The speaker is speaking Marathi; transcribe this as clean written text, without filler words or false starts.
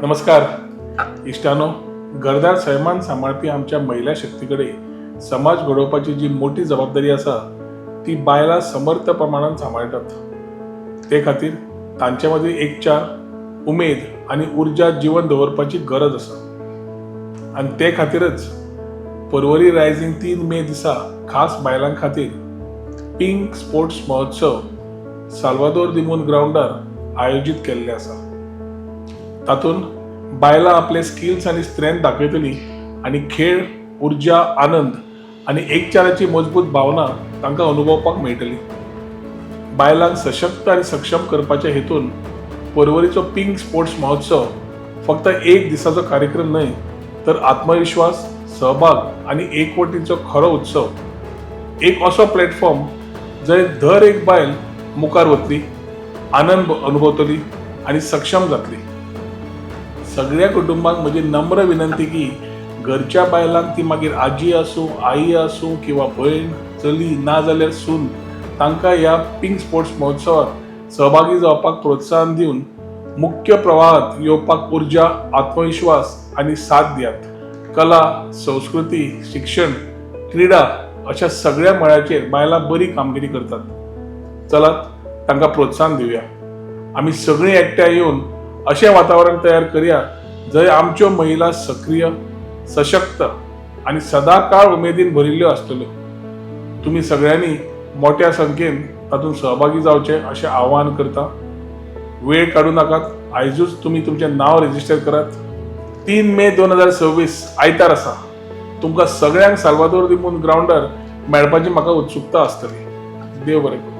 नमस्कार इष्टानो. घरदार सैमान सांभाळपी आमच्या महिला शक्तीकडे समाज घडोवपाची जी मोठी जबाबदारी असा ती बायला समर्थ प्रमाणात सांभाळतात. ते खातीर तांच्यामध्ये एक चार उमेद आणि ऊर्जा जीवन दवरपाची गरज असा. आणि ते खातीरच पर्वरी रायझिंग 3 मे दिसा खास बायलां खातीर पिंक स्पोर्ट्स महोत्सव साल्वादोर दिमून ग्राउंडार आयोजित केल्ले आसा. तातूंत बायलां आपले स्किल्स आनी स्ट्रेंथ दाखयतली आनी खेळ, ऊर्जा, आनंद आनी एकचाराची मजबूत भावना तांकां अनुभवपाक मेळटली. बायलांक सशक्त आनी सक्षम करपाच्या हेतून पर्वरीचो पिंक स्पोर्ट्स महोत्सव फक्त एक दिसाचो कार्यक्रम न्हय, तर आत्मविश्वास, सहभाग आनी एकवटीचो खरो उत्सव. एक असो प्लॅटफॉर्म जंय दर एक बायल मुखार वतली, आनंद अनुभवतली आनी सक्षम जातली. सगळ्या कुटुंबांक म्हजी नम्र विनंती की घरच्या बायलांक ती मागीर आजी आसूं, आई आसूं किंवा भयण, चली ना जाल्यार सून, तांकां ह्या पिंक स्पोर्ट्स महोत्सवात सहभागी जावपाक प्रोत्साहन दिवन मुख्य प्रवाहात येवपाक ऊर्जा, आत्मविश्वास आनी साथ दियात. कला, संस्कृती, शिक्षण, क्रीडा अशा सगळ्या मळाचेर बायलां बरी कामगिरी करतात. चलात तांकां प्रोत्साहन दिवया. आमी सगळीं एकठांय येवन अशें वातावरण तयार करया जंय आमच्यो महिला सक्रिय, सशक्त आनी सदांकाळ उमेदीन भरिल्ल्यो आसतल्यो. तुमी सगळ्यांनी मोठ्या संख्येन तातूंत सहभागी जावचें अशें आवाहन करता. वेळ काडूं नाकात. आयजूच तुमी तुमचें नांव रजिस्टर करात. 3 मे 2026 आयतार आसा. तुमकां सगळ्यांक साल्वादोर दिमून ग्राउंडार मेळपाची म्हाका उत्सुकता आसतली. देव बरें करूं.